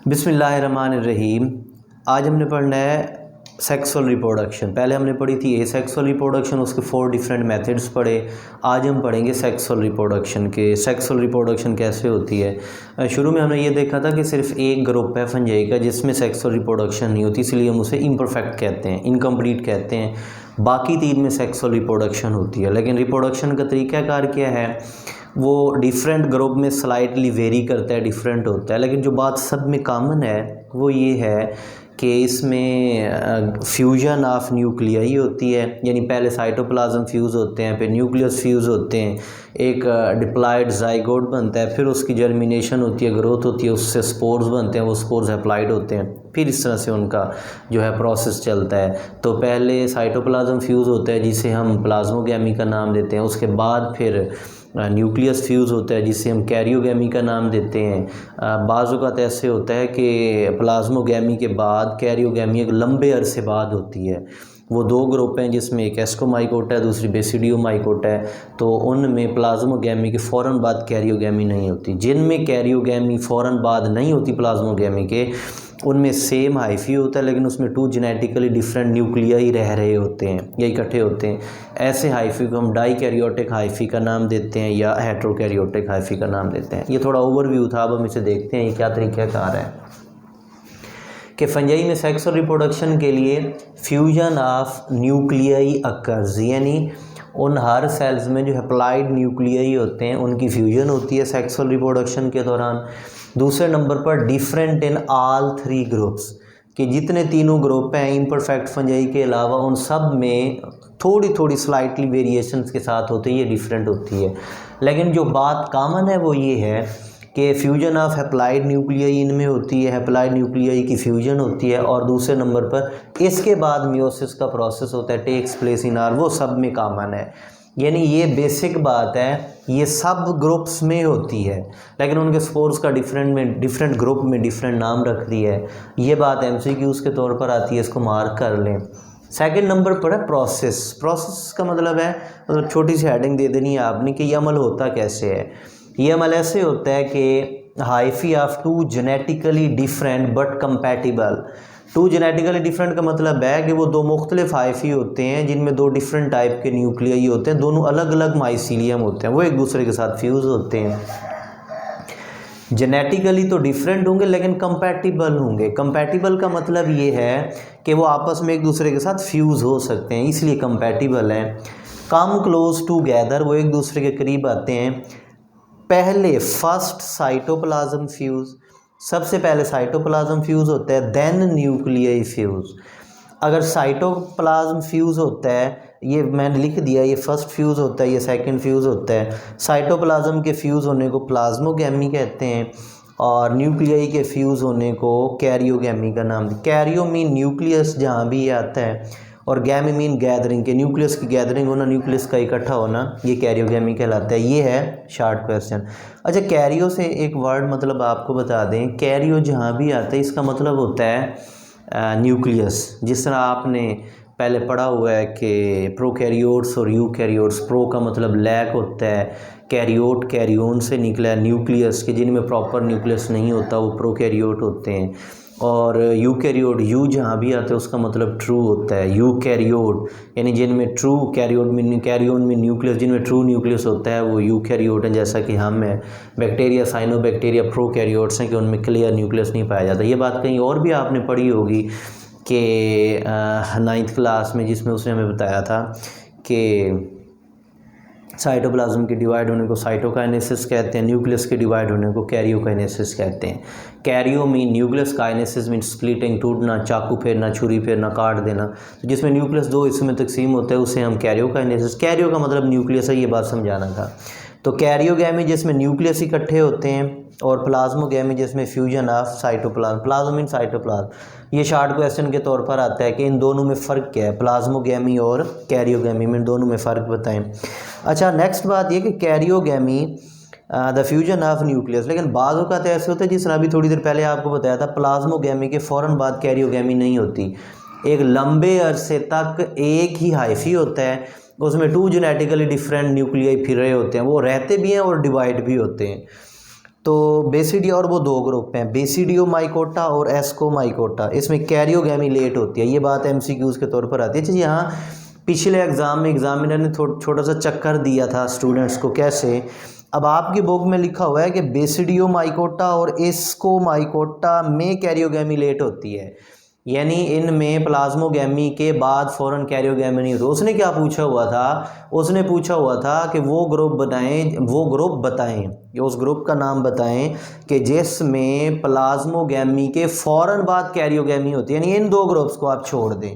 बिस्मिल्लाहिर्रहमानिर्रहीम। आज हमने पढ़ना है सेक्सुअल रिप्रोडक्शन। पहले हमने पढ़ी थी एसेक्सुअल रिप्रोडक्शन, उसके 4 डिफरेंट मेथड्स पढ़े। आज हम पढ़ेंगे सेक्सुअल रिप्रोडक्शन के सेक्सुअल रिप्रोडक्शन कैसे होती है। शुरू में हमने ये देखा था कि सिर्फ एक ग्रुप है फंजाई का जिसमें सेक्सुअल रिप्रोडक्शन नहीं होती, इसलिए हम उसे इम्परफेक्ट कहते हैं, इनकम्प्लीट कहते हैं। बाकी 3 में सेक्सुअल रिप्रोडक्शन होती है, लेकिन रिप्रोडक्शन का तरीक़ाकार क्या है वो डिफरेंट ग्रुप में स्लाइटली वेरी करता है, डिफरेंट होता है। लेकिन जो बात सब में कॉमन है वो ये है कि इसमें फ्यूजन ऑफ न्यूक्लियाई होती है, यानी पहले साइटोप्लाज्म फ्यूज़ होते हैं, फिर न्यूक्लियस फ्यूज़ होते हैं, एक डिप्लॉयड जाइगोट बनता है, फिर उसकी जर्मिनेशन होती है, ग्रोथ होती है, उससे स्पोर्स बनते हैं, वो स्पोर्स हैप्लॉइड होते हैं, फिर इस तरह से उनका जो है प्रोसेस चलता है। तो पहले साइटोप्लाज्म फ्यूज़ होता है जिसे हम प्लाज्मोगैमी का नाम देते हैं, उसके बाद फिर न्यूक्लियस फ्यूज़ होता है जिसे हम कैरियोगैमी का नाम देते हैं। बाज़ औक़ात ऐसे होता है कि प्लाज्मोगैमी के बाद कैरियोगैमी एक लंबे अरसे बाद होती है। वो 2 ग्रुप हैं जिसमें एक एस्कोमाइकोटा है, दूसरी बेसिडियोमाइकोटा है। तो उनमें प्लाज्मोगैमी के फ़ौरन बाद कैरियोगैमी नहीं होती। जिनमें कैरियोगैमी फ़ौरन बाद नहीं होती प्लाज्मोगैमी के, उनमें सेम हाइफी होता है, लेकिन उसमें 2 जेनेटिकली डिफरेंट न्यूक्लियाई रह रहे होते हैं या इकट्ठे होते हैं। ऐसे हाइफी को हम डाईकैरियोटिक हाइफी का नाम देते हैं या हेट्रोकैरियोटिक हाइफी का नाम देते हैं। ये थोड़ा ओवरव्यू था, अब हम इसे देखते हैं ये क्या तरीक़ाकार है कि फंजाई में सेक्सुअल रिप्रोडक्शन के लिए फ्यूजन ऑफ न्यूक्लियाई अकर्स, यानी उन हर सेल्स में जो हैप्लॉइड न्यूक्लियाई होते हैं उनकी फ्यूजन होती है सेक्सुअल रिप्रोडक्शन के दौरान। दूसरे नंबर पर डिफरेंट इन ऑल 3 ग्रुप्स, कि जितने तीनों ग्रुप हैं इम्परफेक्ट फंजाई के अलावा उन सब में थोड़ी थोड़ी स्लाइटली वेरिएशंस के साथ होती है, ये डिफरेंट होती है। लेकिन जो बात कॉमन है वो ये है कि फ्यूजन ऑफ हैप्लॉइड न्यूक्लियाई इनमें होती है, हैप्लॉइड न्यूक्लियाई की फ्यूजन होती है, और दूसरे नंबर पर इसके बाद मियोसिस का प्रोसेस होता है, टेक्स प्लेस इन आर, वो सब में कॉमन है। यानी ये बेसिक बात है, ये सब ग्रुप्स में होती है, लेकिन उनके स्पोर्स का डिफरेंट ग्रुप में डिफरेंट नाम रख दिया है। ये बात MCQs के तौर पर आती है, इसको मार्क कर लें। सेकंड नंबर पर है प्रोसेस का मतलब है, मतलब छोटी सी हेडिंग दे देनी है आपने कि ये अमल होता कैसे है। ये अमल ऐसे होता है कि hyphae of 2 genetically different but compatible. 2 genetically different का मतलब है कि वो 2 मुख्तलिफ हाइफी होते हैं जिनमें 2 डिफरेंट टाइप के न्यूक्लियाई होते हैं, दोनों अलग अलग माइसीलियम होते हैं, वो एक दूसरे के साथ फ्यूज़ होते हैं। जेनेटिकली तो डिफरेंट होंगे लेकिन कंपैटिबल होंगे। कंपैटिबल का मतलब ये है कि वो आपस में एक दूसरे के साथ फ्यूज़ हो सकते हैं, इसलिए कंपैटिबल हैं। कम क्लोज टूगेदर, वो एक दूसरे के करीब आते हैं। पहले फर्स्ट साइटोप्लाज्म फ्यूज़, सबसे पहले साइटोप्लाज्म फ्यूज़ होता है, देन न्यूक्लियाई फ्यूज़। अगर साइटोप्लाज्म फ्यूज़ होता है, ये मैंने लिख दिया, ये फर्स्ट फ्यूज़ होता है, ये सेकंड फ्यूज़ होता है। साइटोप्लाज्म के फ्यूज़ होने को प्लाज्मोगैमी कहते हैं, और न्यूक्लियाई के फ्यूज़ होने को कैरियोगैमी का नाम। कैरियो मीन न्यूक्लियस जहाँ भी ये आता है, और गैमी मीन गैदरिंग, के न्यूक्लियस की गैदरिंग होना, न्यूक्लियस का इकट्ठा होना, ये कैरियोगैमी कहलाता है। ये है शॉर्ट क्वेश्चन। अच्छा, कैरियो से एक वर्ड मतलब आपको बता दें, कैरियो जहाँ भी आता है इसका मतलब होता है न्यूक्लियस। जिस तरह आपने पहले पढ़ा हुआ है कि प्रोकैरियोट्स और यूकैरियोट्स, प्रो का मतलब लैक होता है, कैरियोट कैरियोन से निकला है, न्यूक्लियस के जिनमें प्रॉपर न्यूक्लियस नहीं होता वो प्रोकैरियोट होते हैं। और यूकैरियोट, यू जहाँ भी आता है उसका मतलब ट्रू होता है, यूकैरियोट, यानी जिनमें ट्रू कैरियोट में कैरियोन में न्यूक्लियस, जिनमें ट्रू न्यूक्लियस होता है वो यूकैरियोट है, जैसा कि हम हैं। बैक्टीरिया, साइनोबैक्टीरिया प्रोकैरियोट्स हैं कि उनमें क्लियर न्यूक्लियस नहीं पाया जाता। ये बात कहीं और भी आपने पढ़ी होगी कि 9th क्लास में, जिसमें उसने हमें बताया था कि साइटोप्लाज्म के डिवाइड होने को साइटोकाइनेसिस कहते हैं, न्यूक्लियस के डिवाइड होने को कैरियोकाइनेसिस कहते हैं। Cairo mean nucleus, kinesis mean splitting, टूटना, चाकू फेरना, छुरी फेरना, काट देना। तो जिसमें न्यूक्लियस 2 हिस्सों में तकसीम होता है उसे हम कैरियोकाइनेसिस, कैरियो का मतलब न्यूक्लियस है, ये बात समझाना था। तो कैरियोगैमी जिसमें न्यूक्लियस इकट्ठे होते हैं, और प्लाज्मोगैमी जिसमें fusion of cytoplasm, plasm mean cytoplasm. ये शॉर्ट क्वेश्चन के तौर पर आता है कि इन दोनों में फ़र्क क्या है, प्लाज्मोगैमी और कैरियोगैमी में, इन दोनों में फ़र्क बताएं। अच्छा, नेक्स्ट बात ये कि karyogamy the fusion of nucleus, लेकिन बाज़ औक़ात ऐसे होते हैं जिस तरह अभी थोड़ी देर पहले आपको बताया था, प्लाज्मोगैमी के फ़ौरन बाद कैरियोगैमी नहीं होती। एक लंबे अरसे तक एक ही हाइफी होता है, उसमें 2 जेनेटिकली डिफरेंट न्यूक्लियाई फिर रहे होते हैं, वो रहते भी हैं और डिवाइड भी होते हैं। तो बेसिडिया और वो दो ग्रुप हैं, बेसिडियो माइकोटा और एस्को माइकोटा। इसमें कैरियोगैमी लेट होती है, ये बात एमसीक्यूज़ के तौर पर आती है। यहाँ पिछले एग्ज़ाम में एग्जामिनर ने छोटा सा चक्कर दिया था स्टूडेंट्स को, कैसे, अब आपकी बुक में लिखा हुआ है कि बेसिडियो माइकोटा और एस्को माइकोटा में कैरियोगैमी लेट होती है, यानी इनमें प्लाज्मोगैमी के बाद फ़ौरन कैरियोगैमी नहीं होती। उसने क्या पूछा हुआ था, उसने पूछा हुआ था कि वो ग्रुप बताएं, या उस ग्रुप का नाम बताएं कि जिसमें प्लाज्मोगैमी के फ़ौरन बाद कैरियोगैमी होती है। यानी इन दो ग्रुप्स को आप छोड़ दें,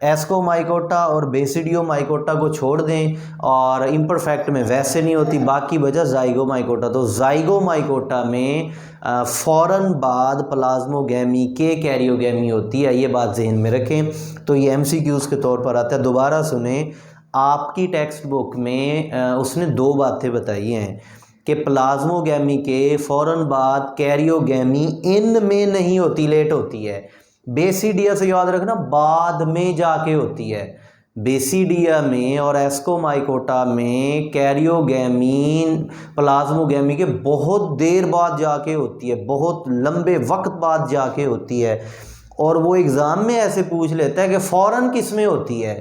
एस्को माइकोटा और बेसिडियो माइकोटा को छोड़ दें, और इम्परफेक्ट में वैसे नहीं होती, बाकी बचा जाइगो माइकोटा। तो जाइगो माइकोटा में फ़ौरन बाद प्लाज्मोगैमी के कैरियोगैमी होती है, ये बात जहन में रखें। तो ये एमसीक्यूज़ के तौर पर आता है। दोबारा सुने, आपकी टेक्स्ट बुक में उसने दो बातें बताई हैं कि प्लाज्मोगैमी के फ़ौरन बाद कैरियोगैमी इनमें नहीं होती, लेट होती है। बेसिडिया से याद रखना बाद में जाके होती है। बेसिडिया में और एस्कोमाइकोटा में कैरियोगैमी प्लाज्मोगैमी के बहुत देर बाद जाके होती है, बहुत लंबे वक्त बाद जाके होती है। और वो एग्ज़ाम में ऐसे पूछ लेता है कि फ़ौरन किस में होती है,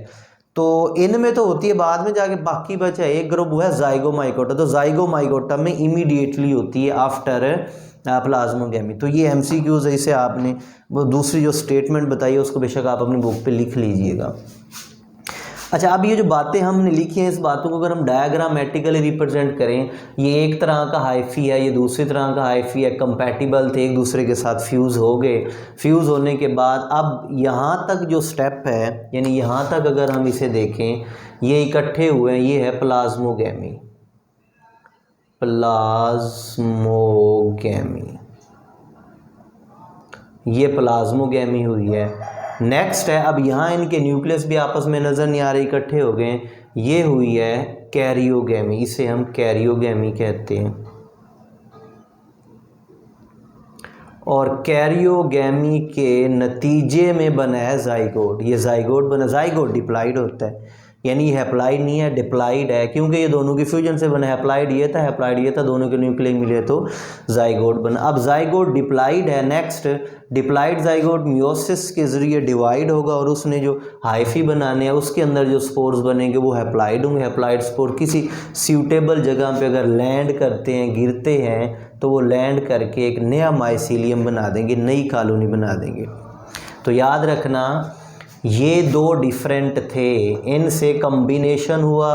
तो इनमें तो होती है बाद में जाके, बाकी बचा एक ग्रुप हुआ है जाइगोमाइकोटा। तो जाइगोमाइकोटा में इमीडिएटली होती है आफ्टर प्लाज्मोगैमी। तो ये एमसीक्यूज़ है, इसे आपने वो दूसरी जो स्टेटमेंट बताई है उसको बेशक आप अपनी बुक पे लिख लीजिएगा। अच्छा, अब ये जो बातें हमने लिखी हैं, इस बातों को अगर हम डायग्रामेटिकली रिप्रेजेंट करें, ये एक तरह का हाइफी है, ये दूसरी तरह का हाइफी है, कंपैटिबल थे, एक दूसरे के साथ फ्यूज़ हो गए। फ्यूज़ होने के बाद अब यहाँ तक जो स्टेप है, यानी यहाँ तक अगर हम इसे देखें, ये इकट्ठे हुए हैं, ये है प्लाज्मोगैमी। ये प्लाज्मोगैमी हुई है। नेक्स्ट है, अब यहाँ इनके न्यूक्लियस भी आपस में नज़र नहीं आ रहे, इकट्ठे हो गए, ये हुई है कैरियोगैमी, इसे हम कैरियोगैमी कहते हैं। और कैरियोगैमी के नतीजे में बना है जाइगोट। ये जाइगोट बना, जाइगोट डिप्लॉइड होता है, यानी हैप्लॉइड नहीं है, डिप्लॉइड है, क्योंकि ये दोनों की फ्यूजन से बना। हैप्लॉइड ये था, हैप्लॉइड ये था, दोनों के न्यूक्लियस मिले तो जाइगोट बना। अब जाइगोट डिप्लॉइड है। नेक्स्ट, डिप्लॉइड जाइगोट मियोसिस के ज़रिए डिवाइड होगा और उसने जो हाइफी बनाने हैं उसके अंदर जो स्पोर्स बनेंगे वो हैप्लॉइड होंगे। हैप्लॉइड स्पोर किसी सूटेबल जगह पे अगर लैंड करते हैं, गिरते हैं, तो वो लैंड करके एक नया माइसीलियम बना देंगे, नई कॉलोनी बना देंगे। तो याद रखना, ये दो डिफरेंट थे, इनसे कम्बिनेशन हुआ,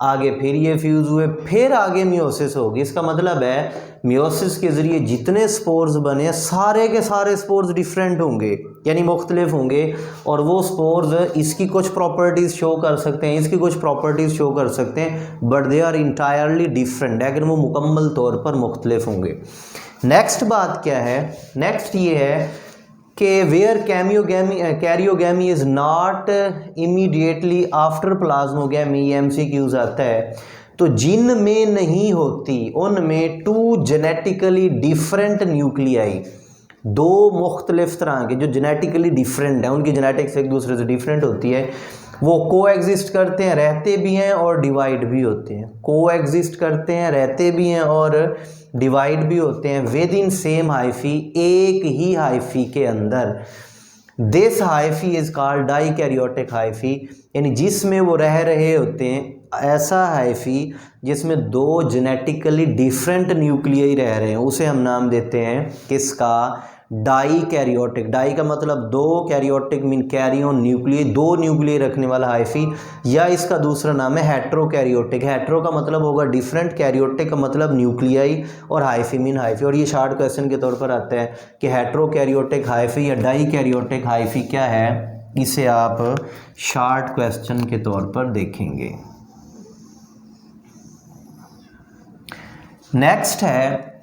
आगे फिर ये फ्यूज़ हुए, फिर आगे मियोसिस होगी। इसका मतलब है मियोसिस के ज़रिए जितने स्पोर्स बने सारे के सारे स्पोर्स डिफरेंट होंगे, यानी मुख्तलिफ होंगे, और वो स्पोर्स इसकी कुछ प्रॉपर्टीज़ शो कर सकते हैं, इसकी कुछ प्रॉपर्टीज़ शो कर सकते हैं, but they are entirely different, लेकिन वो मुकम्मल तौर पर मुख्तलिफ होंगे। नेक्स्ट बात क्या है, नेक्स्ट ये है कि where karyogamy is not immediately after plasmogamy, ये एमसीक्यूज़ आता है। तो जिन में नहीं होती उनमें टू जेनेटिकली डिफरेंट न्यूक्लियाई, दो मुख्तलिफ तरह के जो जेनेटिकली डिफरेंट हैं, उनकी जेनेटिक्स एक दूसरे से डिफरेंट होती है, वो को एग्जिस्ट करते हैं, रहते भी हैं और डिवाइड भी होते हैं। को एग्जिस्ट करते हैं, रहते भी हैं और डिवाइड भी होते हैं विद इन सेम हाइफी, एक ही हाइफी के अंदर। This hyphae is called dikaryotic hyphae, यानी जिसमें वो रह रहे होते हैं, ऐसा हाइफी जिसमें दो जेनेटिकली डिफरेंट न्यूक्लियाई रह रहे हैं, उसे हम नाम देते हैं किसका, डाई कैरियोटिक। डाई का मतलब दो, कैरियोटिक मीन कैरियोन न्यूक्लियाई, दो न्यूक्लियाई रखने वाला हाइफी, या इसका दूसरा नाम है हेट्रोकैरियोटिक। हेट्रो का मतलब होगा डिफरेंट, कैरियोटिक का मतलब न्यूक्लियाई, और हाइफी मीन हाइफी। और ये शॉर्ट क्वेश्चन के तौर पर आता है कि हेट्रोकैरियोटिक हाइफी या डाई कैरियोटिक हाइफी क्या है, इसे आप शॉर्ट क्वेश्चन के तौर पर देखेंगे। नेक्स्ट है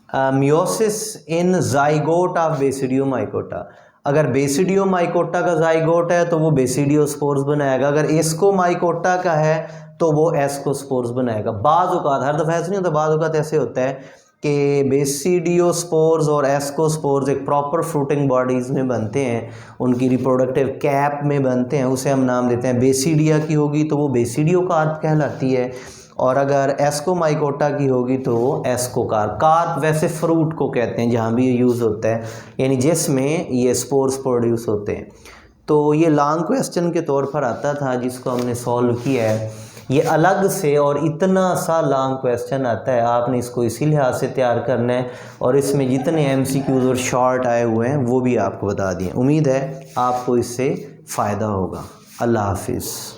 meiosis in zygote of basidio mycota. अगर बेसिडियो माइकोटा का जाइगोट है तो वो बेसिडियो स्पोर्स बनाएगा, अगर एस्को माइकोटा का है तो वो एस्को स्पोर्स बनाएगा। बाज़ औक़ात, हर दफ़ा ऐसे नहीं होता, बाज़ औक़ात ऐसे होता है कि बेसिडियो स्पोर्स और एस्को स्पोर्स एक प्रॉपर फ्रूटिंग बॉडीज़ में बनते हैं, उनकी रिप्रोडक्टिव कैप में बनते हैं, उसे हम नाम देते हैं बेसिडिया की होगी तो वो बेसिडियो कार्प कहलाती है, और अगर एस्कोमाइकोटा की होगी तो वो एस्कोकार्प। कार्प वैसे फ्रूट को कहते हैं जहाँ भी ये यूज़ होता है, यानी जिसमें ये स्पोर्स प्रोड्यूस होते हैं। तो ये लॉन्ग क्वेश्चन के तौर पर आता था जिसको हमने सॉल्व किया है। ये अलग से और इतना सा लॉन्ग क्वेश्चन आता है, आपने इसको इसी लिहाज से तैयार करना है और इसमें जितने एमसीक्यूज़ और शॉर्ट आए हुए हैं वो भी आपको बता दिए। उम्मीद है आपको इससे फ़ायदा होगा। अल्लाह हाफिज़।